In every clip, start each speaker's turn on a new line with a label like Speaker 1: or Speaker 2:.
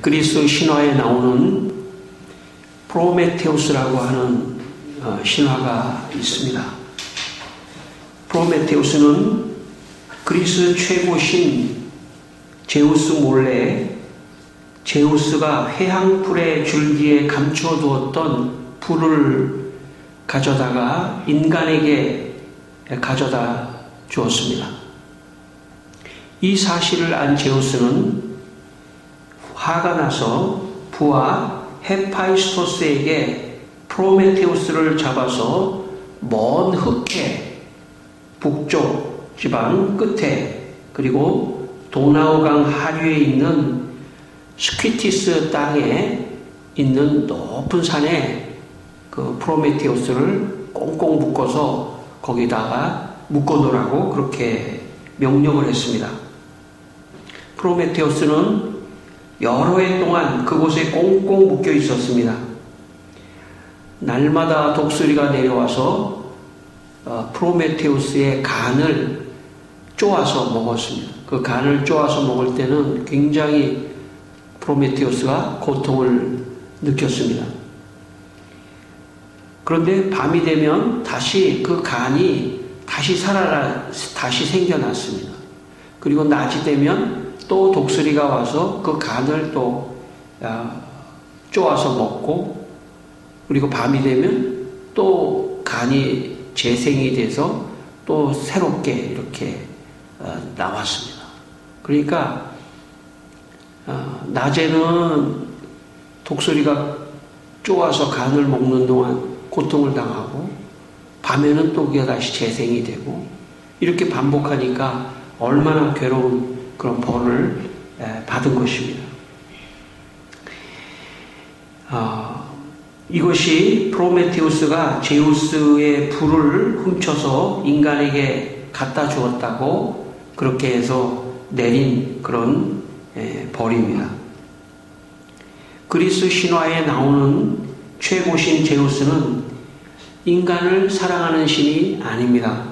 Speaker 1: 그리스 신화에 나오는 프로메테우스라고 하는 신화가 있습니다. 프로메테우스는 그리스 최고신 제우스 몰래 제우스가 회향불의 줄기에 감추어 두었던 불을 가져다가 인간에게 가져다 주었습니다. 이 사실을 안 제우스는 화가 나서 부하 헤파이스토스에게 프로메테우스를 잡아서 먼 흑해 북쪽 지방 끝에 그리고 도나우강 하류에 있는 스퀴티스 땅에 있는 높은 산에 그 프로메테우스를 꽁꽁 묶어서 거기다가 묶어놓으라고 그렇게 명령을 했습니다. 프로메테우스는 여러 해 동안 그곳에 꽁꽁 묶여 있었습니다. 날마다 독수리가 내려와서 프로메테우스의 간을 쪼아서 먹었습니다. 그 간을 쪼아서 먹을 때는 굉장히 프로메테우스가 고통을 느꼈습니다. 그런데 밤이 되면 다시 그 간이 다시 생겨났습니다. 그리고 낮이 되면 또 독수리가 와서 그 간을 또 쪼아서 먹고, 그리고 밤이 되면 또 간이 재생이 돼서 또 새롭게 이렇게 나왔습니다. 그러니까 낮에는 독수리가 쪼아서 간을 먹는 동안 고통을 당하고, 밤에는 또 그게 다시 재생이 되고, 이렇게 반복하니까 얼마나 괴로운 그런 벌을 받은 것입니다. 이것이 프로메테우스가 제우스의 불을 훔쳐서 인간에게 갖다 주었다고 그렇게 해서 내린 그런 벌입니다. 그리스 신화에 나오는 최고신 제우스는 인간을 사랑하는 신이 아닙니다.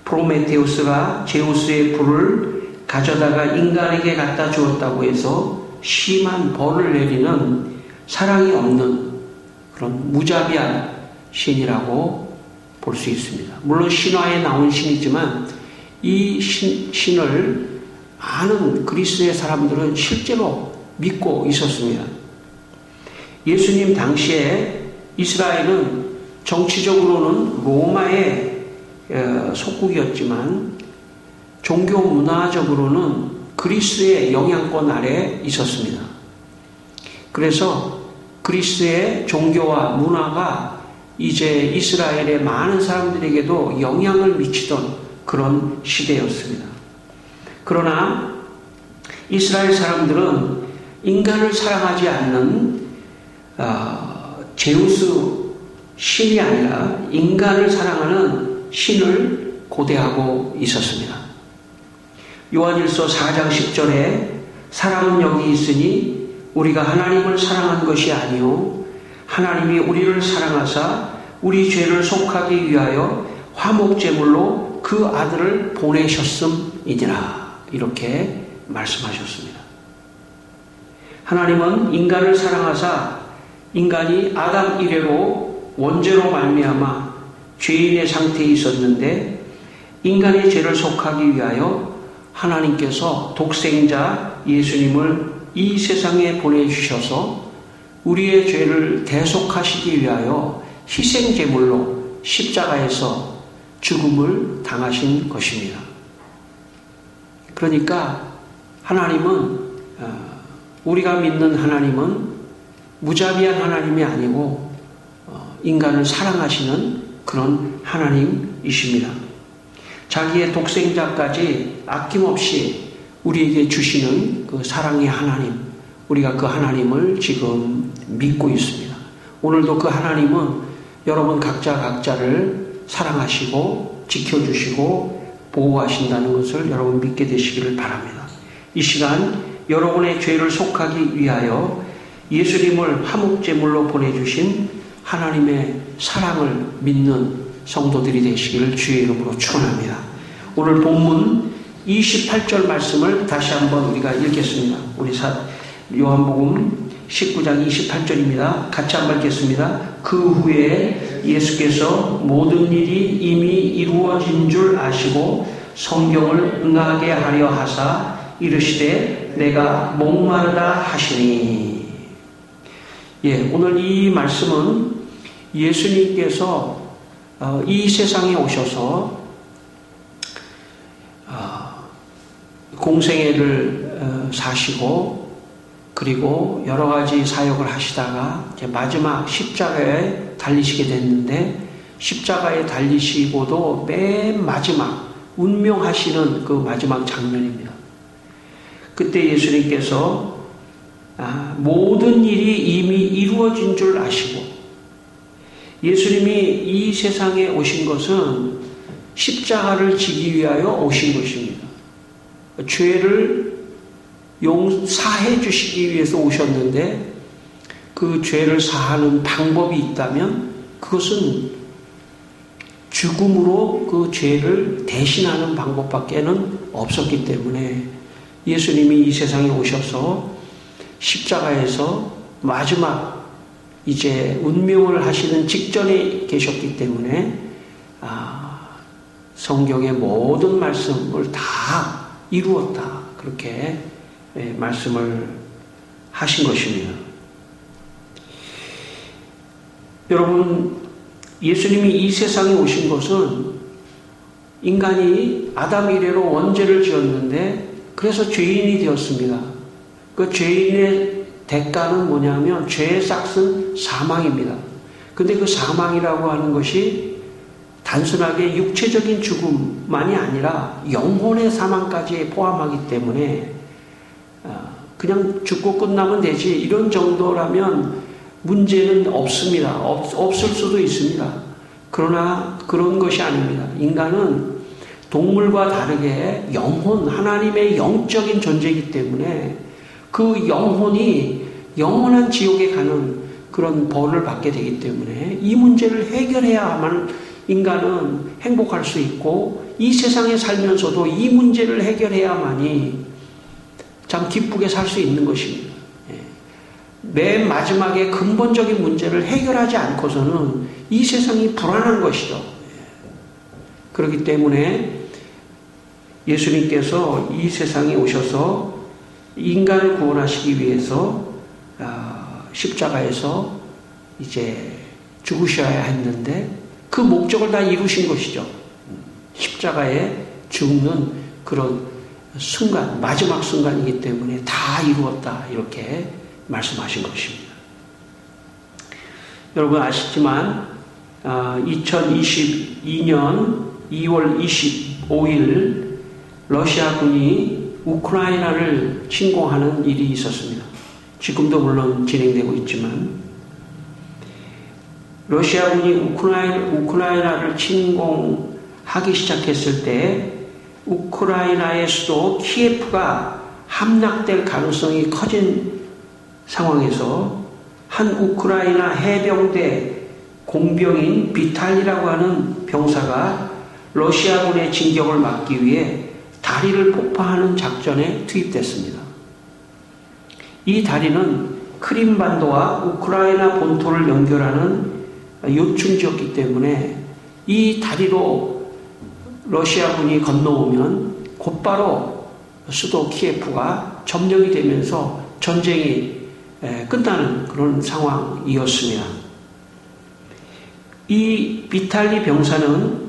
Speaker 1: 프로메테우스가 제우스의 불을 가져다가 인간에게 갖다 주었다고 해서 심한 벌을 내리는 사랑이 없는 그런 무자비한 신이라고 볼 수 있습니다. 물론 신화에 나온 신이지만 이 신을 많은 그리스의 사람들은 실제로 믿고 있었습니다. 예수님 당시에 이스라엘은 정치적으로는 로마의 속국이었지만 종교 문화적으로는 그리스의 영향권 아래 있었습니다. 그래서 그리스의 종교와 문화가 이제 이스라엘의 많은 사람들에게도 영향을 미치던 그런 시대였습니다. 그러나 이스라엘 사람들은 인간을 사랑하지 않는 제우스 신이 아니라 인간을 사랑하는 신을 고대하고 있었습니다. 요한일서 4장 10절에 사랑은 여기 있으니 우리가 하나님을 사랑한 것이 아니요 하나님이 우리를 사랑하사 우리 죄를 속하기 위하여 화목제물로 그 아들을 보내셨음이니라, 이렇게 말씀하셨습니다. 하나님은 인간을 사랑하사 인간이 아담 이래로 원죄로 말미암아 죄인의 상태에 있었는데 인간의 죄를 속하기 위하여 하나님께서 독생자 예수님을 이 세상에 보내주셔서 우리의 죄를 대속하시기 위하여 희생제물로 십자가에서 죽음을 당하신 것입니다. 그러니까 하나님은, 우리가 믿는 하나님은 무자비한 하나님이 아니고 인간을 사랑하시는 그런 하나님이십니다. 자기의 독생자까지 아낌없이 우리에게 주시는 그 사랑의 하나님, 우리가 그 하나님을 지금 믿고 있습니다. 오늘도 그 하나님은 여러분 각자를 사랑하시고 지켜주시고 보호하신다는 것을 여러분 믿게 되시기를 바랍니다. 이 시간 여러분의 죄를 속하기 위하여 예수님을 화목제물로 보내주신 하나님의 사랑을 믿는 성도들이 되시기를 주의 이름으로 축원합니다. 오늘 본문 28절 말씀을 다시 한번 우리가 읽겠습니다. 우리 요한복음 19장 28절입니다. 같이 한번 읽겠습니다. 그 후에 예수께서 모든 일이 이미 이루어진 줄 아시고 성경을 응하게 하려 하사 이르시되 내가 목마르다 하시니. 오늘 이 말씀은 예수님께서 이 세상에 오셔서 공생애를 사시고 그리고 여러 가지 사역을 하시다가 이제 마지막 십자가에 달리시게 됐는데, 십자가에 달리시고도 맨 마지막 운명하시는 그 마지막 장면입니다. 그때 예수님께서 모든 일이 이미 이루어진 줄 아시고, 예수님이 이 세상에 오신 것은 십자가를 지기 위하여 오신 것입니다. 죄를 사해 주시기 위해서 오셨는데, 그 죄를 사하는 방법이 있다면 그것은 죽음으로 그 죄를 대신하는 방법밖에는 없었기 때문에 예수님이 이 세상에 오셔서 십자가에서 마지막 이제 운명을 하시는 직전에 계셨기 때문에 성경의 모든 말씀을 다 이루었다, 그렇게 말씀을 하신 것입니다. 여러분, 예수님이 이 세상에 오신 것은 인간이 아담 이래로 원죄를 지었는데, 그래서 죄인이 되었습니다. 그 죄인의 대가는 뭐냐면 죄의 싹은 사망입니다. 근데 그 사망이라고 하는 것이 단순하게 육체적인 죽음만이 아니라 영혼의 사망까지 포함하기 때문에 그냥 죽고 끝나면 되지, 이런 정도라면 문제는 없습니다. 없을 수도 있습니다. 그러나 그런 것이 아닙니다. 인간은 동물과 다르게 영혼, 하나님의 영적인 존재이기 때문에 그 영혼이 영원한 지옥에 가는 그런 벌을 받게 되기 때문에 이 문제를 해결해야만 인간은 행복할 수 있고, 이 세상에 살면서도 이 문제를 해결해야만이 참 기쁘게 살 수 있는 것입니다. 맨 마지막에 근본적인 문제를 해결하지 않고서는 이 세상이 불안한 것이죠. 그렇기 때문에 예수님께서 이 세상에 오셔서 인간을 구원하시기 위해서 십자가에서 이제 죽으셔야 했는데 그 목적을 다 이루신 것이죠. 십자가에 죽는 그런 순간, 마지막 순간이기 때문에 다 이루었다, 이렇게 말씀하신 것입니다. 여러분 아시지만 2022년 2월 25일 러시아군이 우크라이나를 침공하는 일이 있었습니다. 지금도 물론 진행되고 있지만, 러시아군이 우크라이나를 침공하기 시작했을 때 우크라이나의 수도 키예프가 함락될 가능성이 커진 상황에서 한 우크라이나 해병대 공병인 비탈리라고 하는 병사가 러시아군의 진격을 막기 위해 다리를 폭파하는 작전에 투입됐습니다. 이 다리는 크림반도와 우크라이나 본토를 연결하는 요충지였기 때문에 이 다리로 러시아군이 건너오면 곧바로 수도 키예프가 점령이 되면서 전쟁이 끝나는 그런 상황이었습니다. 이 비탈리 병사는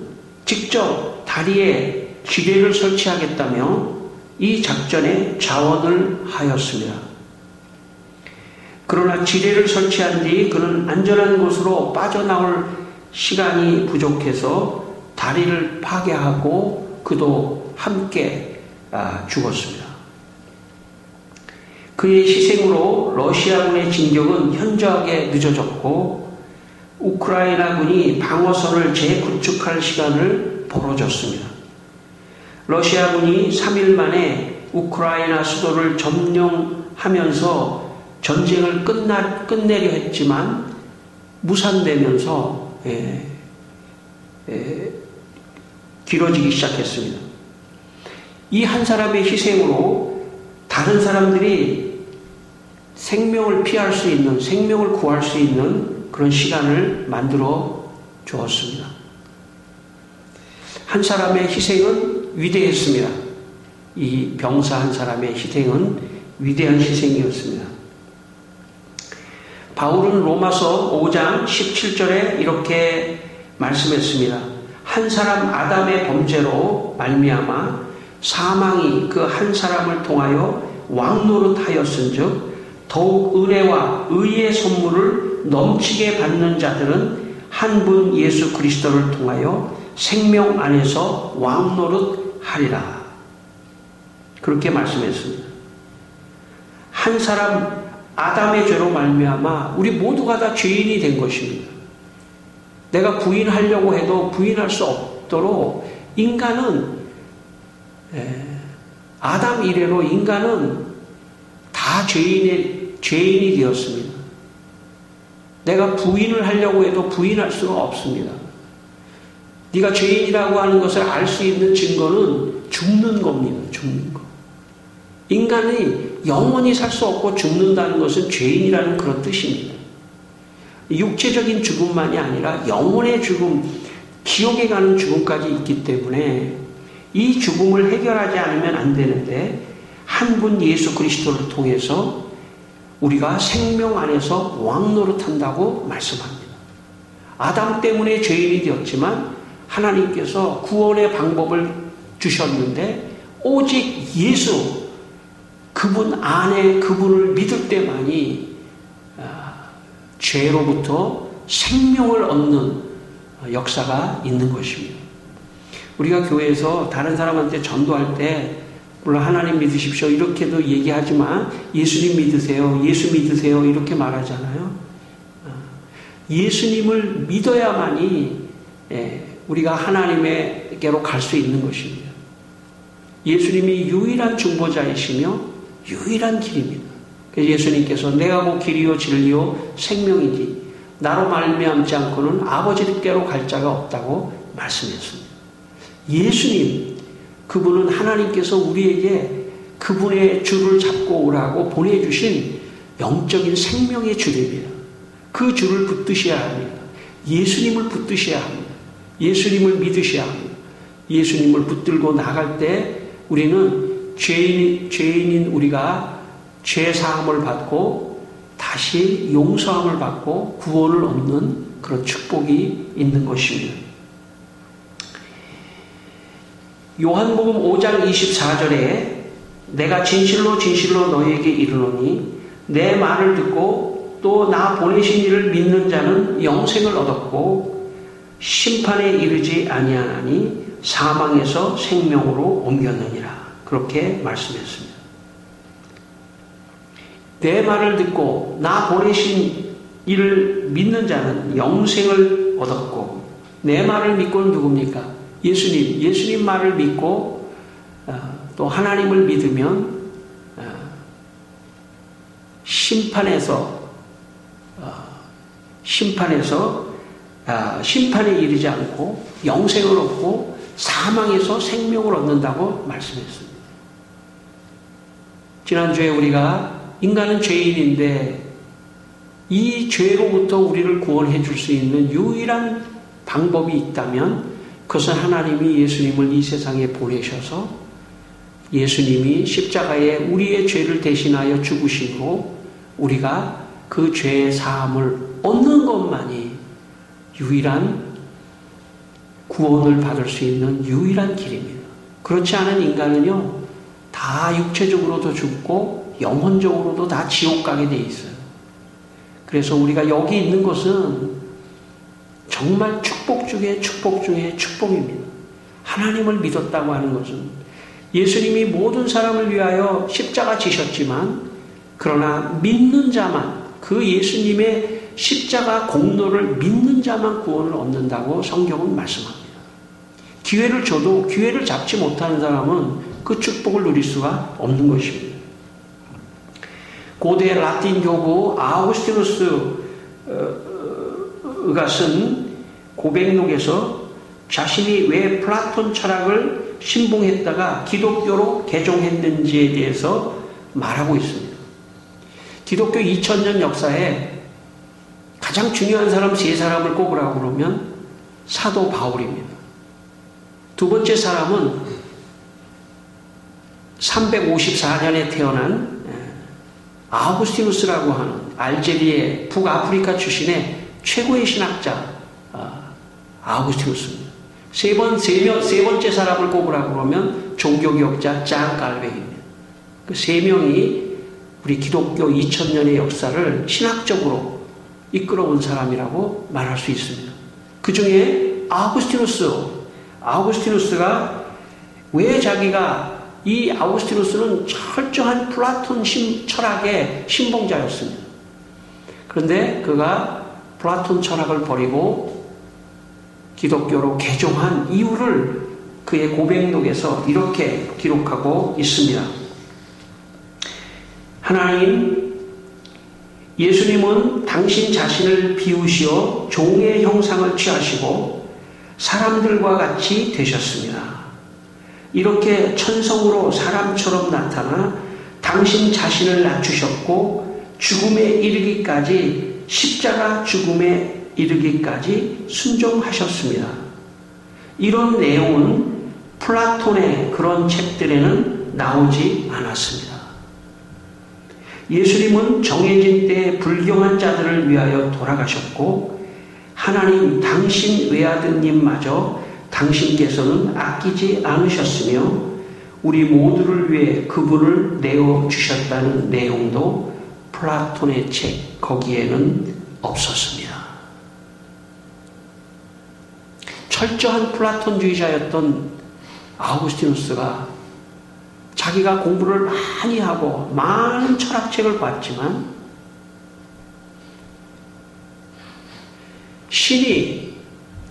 Speaker 1: 직접 다리에 지뢰를 설치하겠다며 이 작전에 자원을 하였습니다. 그러나 지뢰를 설치한 뒤 그는 안전한 곳으로 빠져나올 시간이 부족해서 다리를 파괴하고 그도 함께 죽었습니다. 그의 희생으로 러시아군의 진격은 현저하게 늦어졌고 우크라이나군이 방어선을 재구축할 시간을 벌어줬습니다. 러시아군이 3일 만에 우크라이나 수도를 점령하면서 전쟁을 끝내려 했지만 무산되면서 길어지기 시작했습니다. 이 한 사람의 희생으로 다른 사람들이 생명을 피할 수 있는, 생명을 구할 수 있는 그런 시간을 만들어 주었습니다. 한 사람의 희생은 위대했습니다. 이 병사 한 사람의 희생은 위대한 희생이었습니다. 바울은 로마서 5장 17절에 이렇게 말씀했습니다. 한 사람 아담의 범죄로 말미암아 사망이 그 한 사람을 통하여 왕노릇하였은즉 더욱 은혜와 의의 선물을 넘치게 받는 자들은 한 분 예수 그리스도를 통하여 생명 안에서 왕노릇하리라. 그렇게 말씀했습니다. 한 사람 아담의 죄로 말미암아 우리 모두가 다 죄인이 된 것입니다. 내가 부인하려고 해도 부인할 수 없도록 인간은 아담 이래로 인간은 다 죄인이 되었습니다. 내가 부인을 하려고 해도 부인할 수가 없습니다. 네가 죄인이라고 하는 것을 알 수 있는 증거는 죽는 겁니다. 죽는 거. 인간이 영원히 살 수 없고 죽는다는 것은 죄인이라는 그런 뜻입니다. 육체적인 죽음만이 아니라 영혼의 죽음, 지옥에 가는 죽음까지 있기 때문에 이 죽음을 해결하지 않으면 안 되는데 한 분 예수 그리스도를 통해서 우리가 생명 안에서 왕노릇한다고 말씀합니다. 아담 때문에 죄인이 되었지만 하나님께서 구원의 방법을 주셨는데 오직 예수 그분 안에 그분을 믿을 때만이 죄로부터 생명을 얻는 역사가 있는 것입니다. 우리가 교회에서 다른 사람한테 전도할 때 물론 하나님 믿으십시오 이렇게도 얘기하지만 예수님 믿으세요, 예수 믿으세요 이렇게 말하잖아요. 예수님을 믿어야만이 우리가 하나님에게로 갈 수 있는 것입니다. 예수님이 유일한 중보자이시며 유일한 길입니다. 그래서 예수님께서 내가 곧 길이요 진리요 생명이지 나로 말미암지 않고는 아버지께로 갈 자가 없다고 말씀했습니다. 예수님 그분은 하나님께서 우리에게 그분의 줄을 잡고 오라고 보내주신 영적인 생명의 줄입니다. 그 줄을 붙드셔야 합니다. 예수님을 붙드셔야 합니다. 예수님을 믿으셔야 합니다. 예수님을 붙들고 나갈 때 우리는 죄인인 우리가 죄사함을 받고 다시 용서함을 받고 구원을 얻는 그런 축복이 있는 것입니다. 요한복음 5장 24절에 내가 진실로 진실로 너희에게 이르노니 내 말을 듣고 또 나 보내신 이를 믿는 자는 영생을 얻었고 심판에 이르지 아니하나니 사망에서 생명으로 옮겼느니라. 그렇게 말씀했습니다. 내 말을 듣고 나 보내신 이를 믿는 자는 영생을 얻었고 내 말을 믿고는 누굽니까? 예수님 말을 믿고 또 하나님을 믿으면 심판에 이르지 않고 영생을 얻고 사망에서 생명을 얻는다고 말씀했습니다. 지난주에 우리가 인간은 죄인인데 이 죄로부터 우리를 구원해 줄 수 있는 유일한 방법이 있다면 그것은 하나님이 예수님을 이 세상에 보내셔서 예수님이 십자가에 우리의 죄를 대신하여 죽으시고 우리가 그 죄의 사함을 얻는 것만이 유일한 구원을 받을 수 있는 유일한 길입니다. 그렇지 않은 인간은요 다 육체적으로도 죽고 영혼적으로도 다 지옥 가게 돼 있어요. 그래서 우리가 여기 있는 것은 정말 축복 중에 축복 중에 축복입니다. 하나님을 믿었다고 하는 것은 예수님이 모든 사람을 위하여 십자가 지셨지만 그러나 믿는 자만 그 예수님의 십자가 공로를 믿는 자만 구원을 얻는다고 성경은 말씀합니다. 기회를 줘도 기회를 잡지 못하는 사람은 그 축복을 누릴 수가 없는 것입니다. 고대 라틴 교부 아우구스티누스가 쓴 고백록에서 자신이 왜 플라톤 철학을 신봉했다가 기독교로 개종했는지에 대해서 말하고 있습니다. 기독교 2000년 역사에 가장 중요한 사람 세 사람을 꼽으라고 그러면 사도 바울입니다. 두 번째 사람은 354년에 태어난 아우구스티누스라고 하는 알제리의 북아프리카 출신의 최고의 신학자 아우구스티누스입니다. 세 번째 사람을 꼽으라고 그러면 종교개혁자 장 깔베입니다. 그 세 명이 우리 기독교 2000년의 역사를 신학적으로 이끌어온 사람이라고 말할 수 있습니다. 그 중에 아우구스티누스가 왜 자기가 이 아우구스티누스는 철저한 플라톤 철학의 신봉자였습니다. 그런데 그가 플라톤 철학을 버리고 기독교로 개종한 이유를 그의 고백록에서 이렇게 기록하고 있습니다. 하나님, 예수님은 당신 자신을 비우시어 종의 형상을 취하시고 사람들과 같이 되셨습니다. 이렇게 천성으로 사람처럼 나타나 당신 자신을 낮추셨고 죽음에 이르기까지 십자가 죽음에 이르기까지 순종하셨습니다. 이런 내용은 플라톤의 그런 책들에는 나오지 않았습니다. 예수님은 정해진 때에 불경한 자들을 위하여 돌아가셨고 하나님 당신 외아드님마저 당신께서는 아끼지 않으셨으며 우리 모두를 위해 그분을 내어주셨다는 내용도 플라톤의 책 거기에는 없었습니다. 철저한 플라톤주의자였던 아우구스티누스가 자기가 공부를 많이 하고 많은 철학책을 봤지만 신이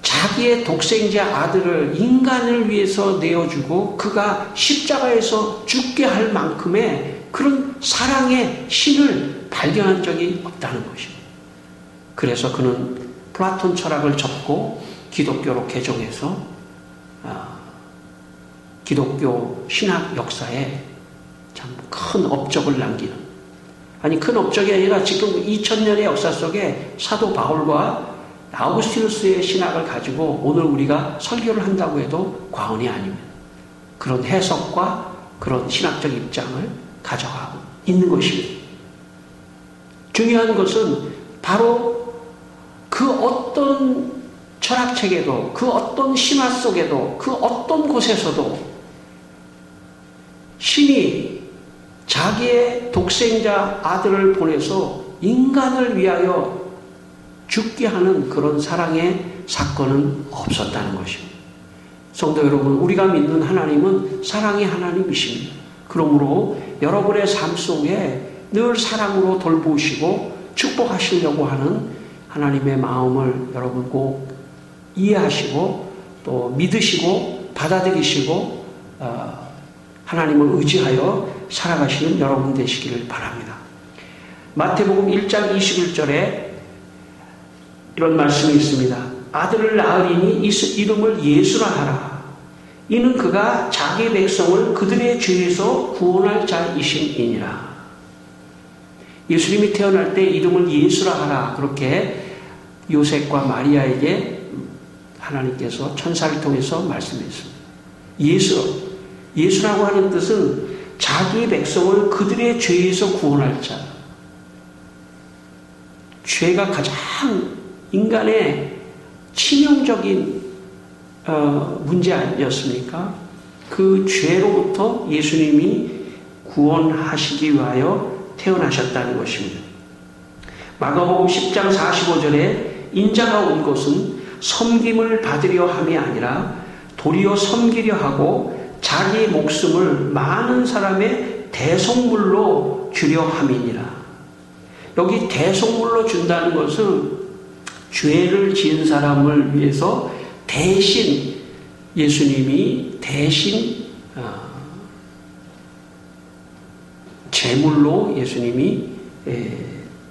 Speaker 1: 자기의 독생자 아들을 인간을 위해서 내어주고 그가 십자가에서 죽게 할 만큼의 그런 사랑의 신을 발견한 적이 없다는 것입니다. 그래서 그는 플라톤 철학을 접고 기독교로 개종해서 기독교 신학 역사에 참 큰 업적을 남기는, 아니 큰 업적이 아니라 지금 2000년의 역사 속에 사도 바울과 아우구스티누스의 신학을 가지고 오늘 우리가 설교를 한다고 해도 과언이 아닙니다. 그런 해석과 그런 신학적 입장을 가져가고 있는 것입니다. 중요한 것은 바로 그 어떤 철학책에도 그 어떤 신화 속에도 그 어떤 곳에서도 신이 자기의 독생자 아들을 보내서 인간을 위하여 죽게 하는 그런 사랑의 사건은 없었다는 것입니다. 성도 여러분, 우리가 믿는 하나님은 사랑의 하나님이십니다. 그러므로 여러분의 삶 속에 늘 사랑으로 돌보시고 축복하시려고 하는 하나님의 마음을 여러분 꼭 이해하시고 또 믿으시고 받아들이시고 하나님을 의지하여 살아가시는 여러분 되시기를 바랍니다. 마태복음 1장 21절에 이런 말씀이 있습니다. 아들을 낳으리니 이름을 예수라 하라. 이는 그가 자기 백성을 그들의 죄에서 구원할 자이심이니라. 예수님이 태어날 때 이름을 예수라 하라. 그렇게 요셉과 마리아에게 하나님께서 천사를 통해서 말씀했습니다. 예수라고 하는 뜻은 자기 백성을 그들의 죄에서 구원할 자. 죄가 가장 인간의 치명적인 문제 아니었습니까? 그 죄로부터 예수님이 구원하시기 위하여 태어나셨다는 것입니다. 마가복음 10장 45절에 인자가 온 것은 섬김을 받으려 함이 아니라 도리어 섬기려 하고 자기 목숨을 많은 사람의 대속물로 주려 함이니라. 여기 대속물로 준다는 것은 죄를 지은 사람을 위해서 대신 예수님이 대신 제물로 예수님이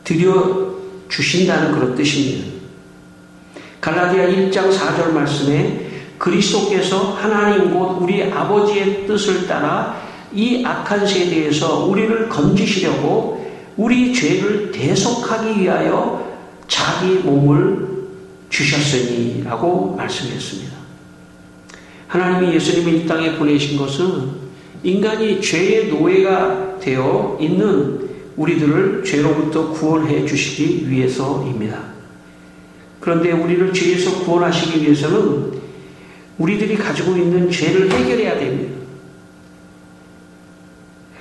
Speaker 1: 드려 주신다는 그런 뜻입니다. 갈라디아 1장 4절 말씀에 그리스도께서 하나님 곧 우리 아버지의 뜻을 따라 이 악한 세대에서 우리를 건지시려고 우리 죄를 대속하기 위하여 자기 몸을 주셨으니 라고 말씀했습니다. 하나님이 예수님을 이 땅에 보내신 것은 인간이 죄의 노예가 되어 있는 우리들을 죄로부터 구원해 주시기 위해서입니다. 그런데 우리를 죄에서 구원하시기 위해서는 우리들이 가지고 있는 죄를 해결해야 됩니다.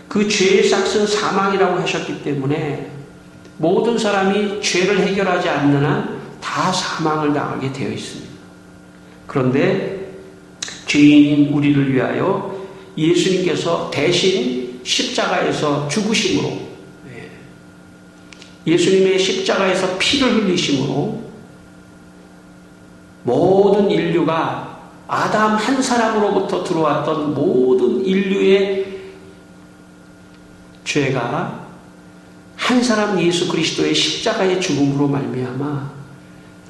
Speaker 1: 그 죄의 삭은 사망이라고 하셨기 때문에 모든 사람이 죄를 해결하지 않는 한 다 사망을 당하게 되어 있습니다. 그런데 죄인인 우리를 위하여 예수님께서 대신 십자가에서 죽으심으로, 예수님의 십자가에서 피를 흘리심으로 모든 인류가 아담 한 사람으로부터 들어왔던 모든 인류의 죄가 한 사람 예수 그리스도의 십자가의 죽음으로 말미암아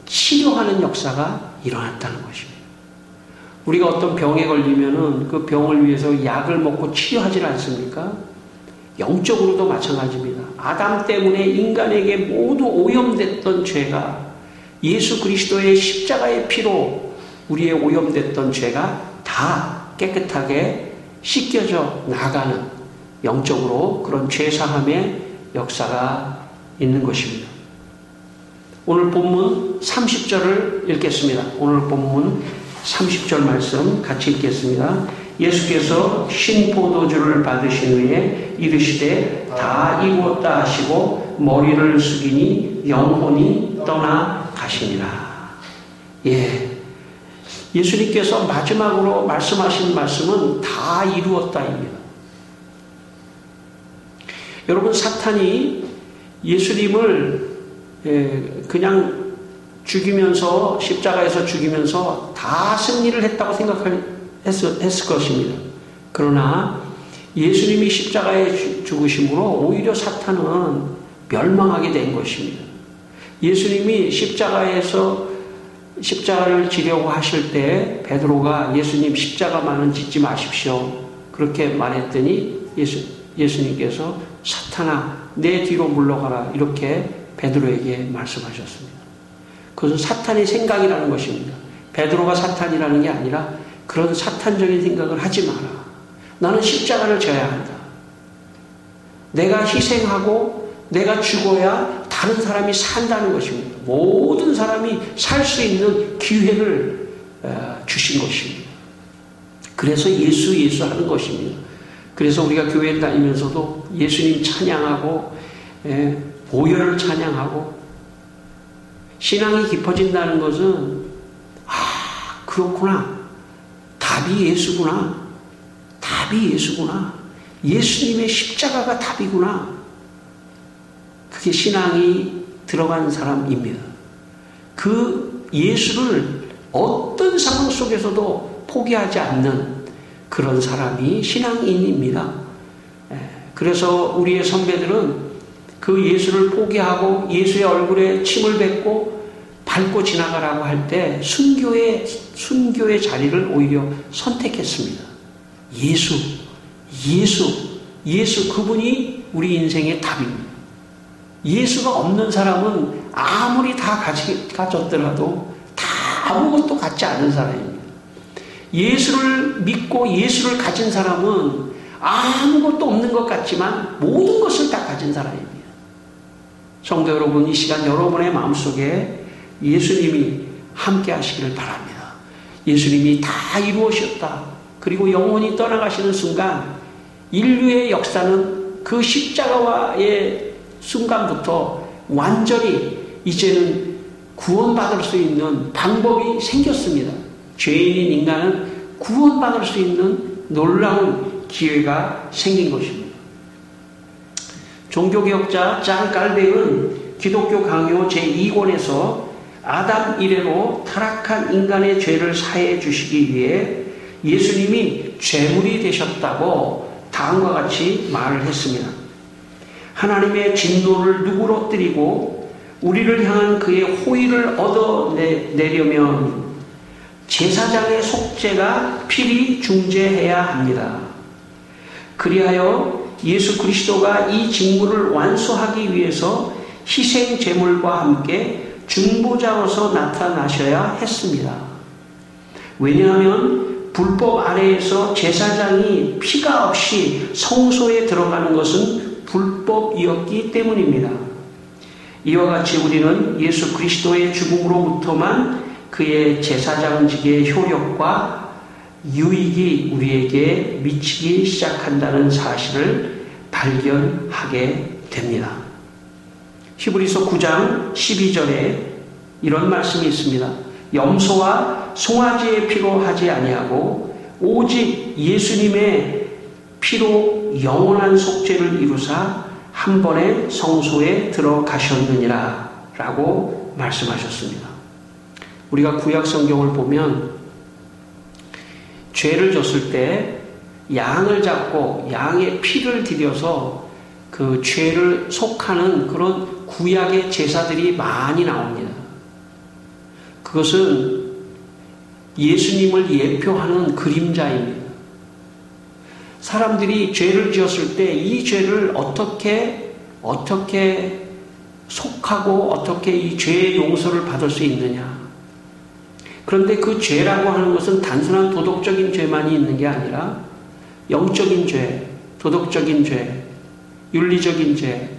Speaker 1: 치료하는 역사가 일어났다는 것입니다. 우리가 어떤 병에 걸리면은 그 병을 위해서 약을 먹고 치료하지 않습니까? 영적으로도 마찬가지입니다. 아담 때문에 인간에게 모두 오염됐던 죄가 예수 그리스도의 십자가의 피로 우리의 오염됐던 죄가 다 깨끗하게 씻겨져 나가는 영적으로 그런 죄사함의 역사가 있는 것입니다. 오늘 본문 30절을 읽겠습니다. 오늘 본문 30절 말씀 같이 읽겠습니다. 예수께서 신포도주를 받으신 후에 이르시되 다 이루었다 하시고 머리를 숙이니 영혼이 떠나 가시니라. 예수님께서 마지막으로 말씀하신 말씀은 다 이루었다입니다. 여러분, 사탄이 예수님을 그냥 죽이면서, 십자가에서 죽이면서 다 승리를 했다고 생각했을 것입니다. 그러나 예수님이 십자가에 죽으심으로 오히려 사탄은 멸망하게 된 것입니다. 예수님이 십자가를 지려고 하실 때 베드로가 예수님 십자가만은 짓지 마십시오, 그렇게 말했더니 예수님께서 사탄아 내 뒤로 물러가라, 이렇게 베드로에게 말씀하셨습니다. 그것은 사탄의 생각이라는 것입니다. 베드로가 사탄이라는 게 아니라 그런 사탄적인 생각을 하지 마라. 나는 십자가를 져야 한다. 내가 희생하고 내가 죽어야 다른 사람이 산다는 것입니다. 모든 사람이 살 수 있는 기회를 주신 것입니다. 그래서 예수 하는 것입니다. 그래서 우리가 교회에 다니면서도 예수님 찬양하고 보혈을 찬양하고 신앙이 깊어진다는 것은 그렇구나, 답이 예수구나, 예수님의 십자가가 답이구나, 그게 신앙이 들어간 사람입니다. 그 예수를 어떤 상황 속에서도 포기하지 않는 그런 사람이 신앙인입니다. 그래서 우리의 선배들은 그 예수를 포기하고 예수의 얼굴에 침을 뱉고 밟고 지나가라고 할 때 순교의 자리를 오히려 선택했습니다. 예수 그분이 우리 인생의 답입니다. 예수가 없는 사람은 아무리 다 가졌더라도 다 아무것도 갖지 않은 사람입니다. 예수를 믿고 예수를 가진 사람은 아무것도 없는 것 같지만 모든 것을 다 가진 사람입니다. 성도 여러분, 이 시간 여러분의 마음속에 예수님이 함께 하시기를 바랍니다. 예수님이 다 이루어졌다. 그리고 영원히 떠나가시는 순간 인류의 역사는 그 십자가와의 순간부터 완전히 이제는 구원받을 수 있는 방법이 생겼습니다. 죄인인 인간은 구원받을 수 있는 놀라운 기회가 생긴 것입니다. 종교개혁자 장 깔백은 기독교 강요 제2권에서 아담 이래로 타락한 인간의 죄를 사해 주시기 위해 예수님이 죄물이 되셨다고 다음과 같이 말을 했습니다. 하나님의 진노를 누그러뜨리고 우리를 향한 그의 호의를 얻어내려면 제사장의 속죄가 필히 중재해야 합니다. 그리하여 예수 그리스도가 이 직무를 완수하기 위해서 희생 제물과 함께 중보자로서 나타나셔야 했습니다. 왜냐하면 불법 아래에서 제사장이 피가 없이 성소에 들어가는 것은 불법이었기 때문입니다. 이와 같이 우리는 예수 그리스도의 죽음으로부터만 그의 제사장직의 효력과 유익이 우리에게 미치기 시작한다는 사실을 발견하게 됩니다. 히브리서 9장 12절에 이런 말씀이 있습니다. 염소와 송아지의 피로 하지 아니하고 오직 예수님의 피로 영원한 속죄를 이루사 한 번에 성소에 들어가셨느니라 라고 말씀하셨습니다. 우리가 구약 성경을 보면 죄를 졌을 때 양을 잡고 양의 피를 들여서 그 죄를 속하는 그런 구약의 제사들이 많이 나옵니다. 그것은 예수님을 예표하는 그림자입니다. 사람들이 죄를 지었을 때 이 죄를 어떻게 속하고 어떻게 이 죄의 용서를 받을 수 있느냐. 그런데 그 죄라고 하는 것은 단순한 도덕적인 죄만이 있는 게 아니라 영적인 죄, 도덕적인 죄, 윤리적인 죄,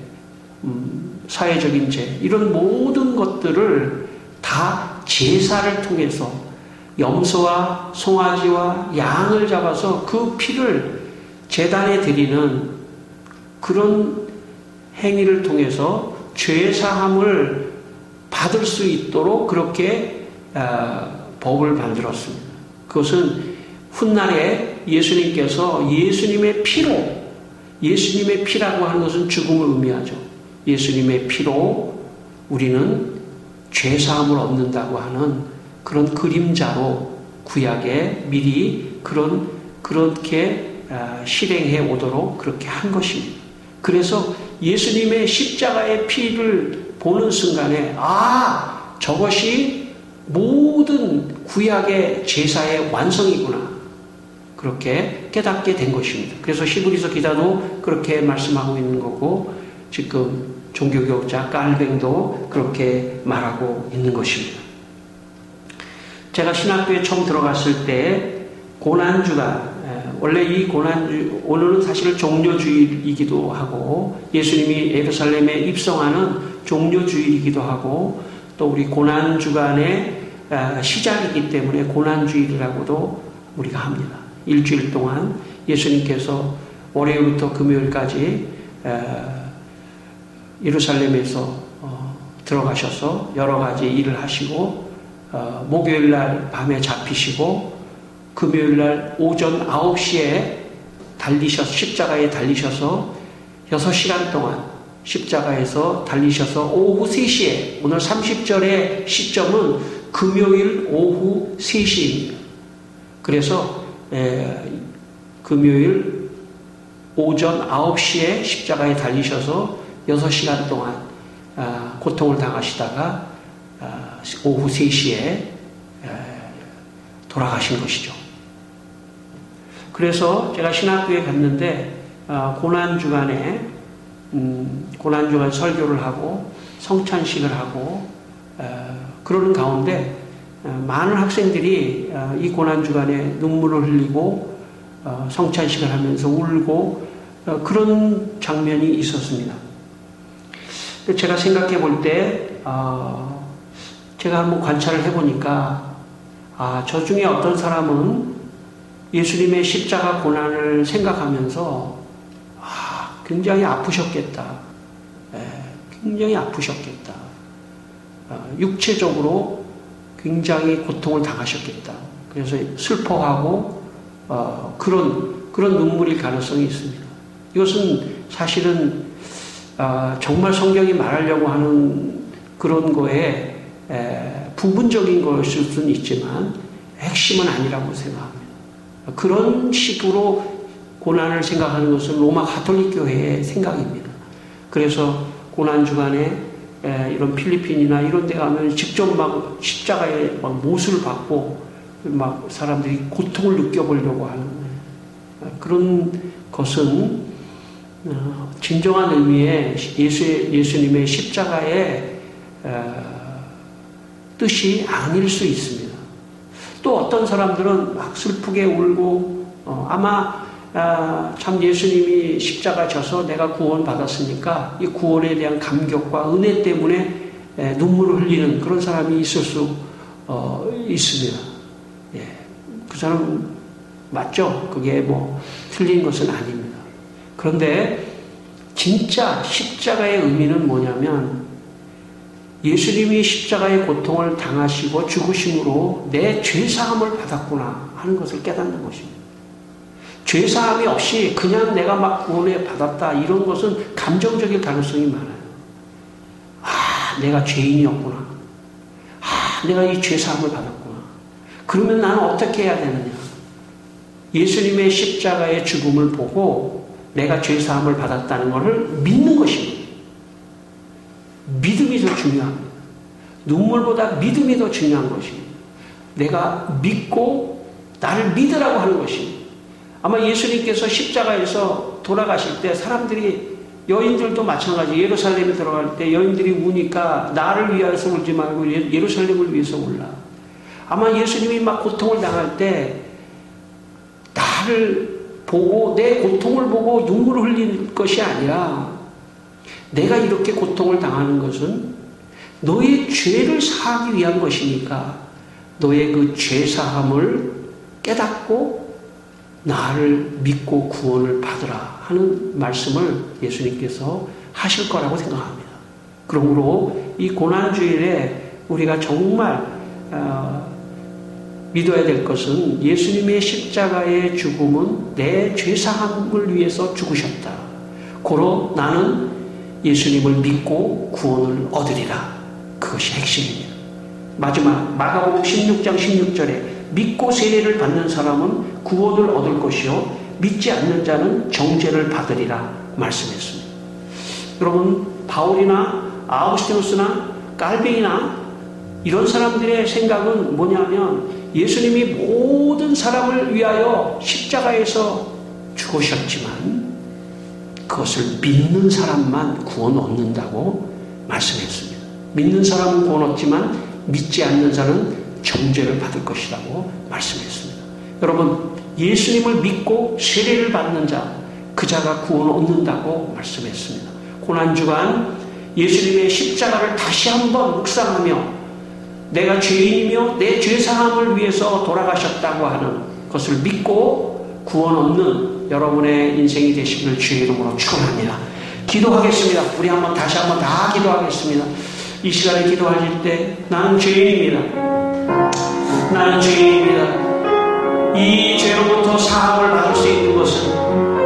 Speaker 1: 사회적인 죄, 이런 모든 것들을 다 제사를 통해서 염소와 송아지와 양을 잡아서 그 피를 제단에 드리는 그런 행위를 통해서 죄사함을 받을 수 있도록 그렇게 법을 만들었습니다. 그것은 훗날에 예수님께서 예수님의 피라고 하는 것은 죽음을 의미하죠. 예수님의 피로 우리는 죄사함을 얻는다고 하는 그런 그림자로 구약에 미리 그렇게 실행해 오도록 그렇게 한 것입니다. 그래서 예수님의 십자가의 피를 보는 순간에 저것이 모든 구약의 제사의 완성이구나. 그렇게 깨닫게 된 것입니다. 그래서 히브리서 기자도 그렇게 말씀하고 있는 거고 지금 종교교육자 깔뱅도 그렇게 말하고 있는 것입니다. 제가 신학교에 처음 들어갔을 때 고난주간, 원래 이 고난주, 오늘은 사실 종료주일이기도 하고 예수님이 예루살렘에 입성하는 종료주일이기도 하고 또 우리 고난주간의 시작이기 때문에 고난주일이라고도 우리가 합니다. 일주일 동안 예수님께서 월요일부터 금요일까지 예루살렘에서 들어가셔서 여러 가지 일을 하시고 목요일날 밤에 잡히시고 금요일날 오전 9시에 십자가에 달리셔서 6시간 동안 십자가에서 달리셔서 오후 3시에 오늘 30절의 시점은 금요일 오후 3시입니다. 그래서 금요일 오전 9시에 십자가에 달리셔서 6시간 동안 고통을 당하시다가 오후 3시에 돌아가신 것이죠. 그래서 제가 신학교에 갔는데 고난주간에 고난주간 설교를 하고 성찬식을 하고 그러는 가운데 많은 학생들이 이 고난주간에 눈물을 흘리고 성찬식을 하면서 울고 그런 장면이 있었습니다. 제가 생각해 볼 때 제가 한번 관찰을 해보니까 저 중에 어떤 사람은 예수님의 십자가 고난을 생각하면서 굉장히 아프셨겠다. 굉장히 아프셨겠다. 육체적으로 굉장히 고통을 당하셨겠다. 그래서 슬퍼하고 그런 눈물일 가능성이 있습니다. 이것은 사실은 정말 성경이 말하려고 하는 그런 거에 부분적인 것일 수는 있지만 핵심은 아니라고 생각합니다. 그런 식으로 고난을 생각하는 것은 로마 가톨릭 교회의 생각입니다. 그래서 고난주간에 이런 필리핀이나 이런 데 가면 직접 막 십자가에 막 못을 받고 막 사람들이 고통을 느껴보려고 하는 그런 것은 진정한 의미의 예수님의 십자가의 뜻이 아닐 수 있습니다. 또 어떤 사람들은 막 슬프게 울고 아마 참 예수님이 십자가 져서 내가 구원받았으니까 이 구원에 대한 감격과 은혜 때문에 눈물을 흘리는 그런 사람이 있을 수 있습니다. 예, 그 사람 맞죠? 그게 뭐 틀린 것은 아닙니다. 그런데 진짜 십자가의 의미는 뭐냐면 예수님이 십자가의 고통을 당하시고 죽으심으로 내 죄사함을 받았구나 하는 것을 깨닫는 것입니다. 죄사함이 없이 그냥 내가 막 구원을 받았다 이런 것은 감정적일 가능성이 많아요. 내가 죄인이었구나. 내가 이 죄사함을 받았구나. 그러면 나는 어떻게 해야 되느냐? 예수님의 십자가의 죽음을 보고 내가 죄사함을 받았다는 것을 믿는 것입니다. 믿음이 더 중요합니다. 눈물보다 믿음이 더 중요한 것입니다. 내가 믿고 나를 믿으라고 하는 것입니다. 아마 예수님께서 십자가에서 돌아가실 때 사람들이 여인들도 마찬가지 예루살렘에 들어갈 때 여인들이 우니까 나를 위해서 울지 말고 예루살렘을 위해서 울라. 아마 예수님이 막 고통을 당할 때 나를 보고 내 고통을 보고 눈물을 흘릴 것이 아니라 내가 이렇게 고통을 당하는 것은 너의 죄를 사하기 위한 것이니까 너의 그 죄사함을 깨닫고 나를 믿고 구원을 받으라 하는 말씀을 예수님께서 하실 거라고 생각합니다. 그러므로 이 고난주일에 우리가 정말 믿어야 될 것은 예수님의 십자가의 죽음은 내 죄사함을 위해서 죽으셨다. 고로 나는 예수님을 믿고 구원을 얻으리라. 그것이 핵심입니다. 마지막 마가복음 16장 16절에 믿고 세례를 받는 사람은 구원을 얻을 것이요 믿지 않는 자는 정죄를 받으리라 말씀했습니다. 여러분 바울이나 아우구스티누스나 깔빈이나 이런 사람들의 생각은 뭐냐면 예수님이 모든 사람을 위하여 십자가에서 죽으셨지만 그것을 믿는 사람만 구원 얻는다고 말씀했습니다. 믿는 사람은 구원 얻지만 믿지 않는 자는 정죄를 받을 것이라고 말씀했습니다. 여러분 예수님을 믿고 세례를 받는 자, 그 자가 구원을 얻는다고 말씀했습니다. 고난주간 예수님의 십자가를 다시 한번 묵상하며 내가 죄인이며 내 죄사함을 위해서 돌아가셨다고 하는 것을 믿고 구원 얻는 여러분의 인생이 되시기를 주의 이름으로 축원합니다. 기도하겠습니다. 우리 다시 한번 다 기도하겠습니다. 이 시간에 기도하실 때 나는 죄인입니다. 나는 죄인입니다. 이 죄로부터 사함을 받을 수 있는 것은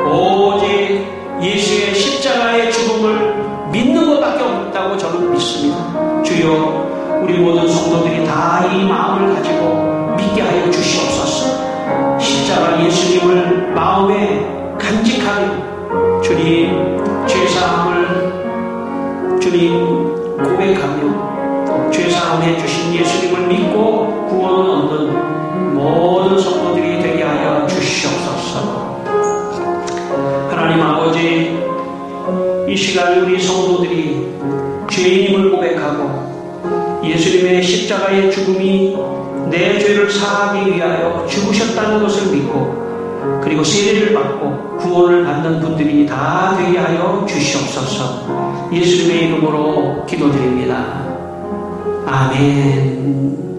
Speaker 1: 오직 예수의 십자가의 죽음을 믿는 것밖에 없다고 저는 믿습니다. 주여 우리 모든 성도들이 다 이 마음을 가지고 믿게 하여 주시옵소서. 십자가 예수님을 마음에 간직하며 주님 죄사함을 주님 고백하며 죄사함해 주신 예수님을 믿고 구원을 얻는 모든 성도들이 되게 하여 주시옵소서. 하나님 아버지 이 시간 우리 성도들이 죄인임을 고백하고 예수님의 십자가의 죽음이 내 죄를 사하기 위하여 죽으셨다는 것을 믿고 그리고 세례를 받고 구원을 받는 분들이 다 되게 하여 주시옵소서. 예수님의 이름으로 기도드립니다. 아멘.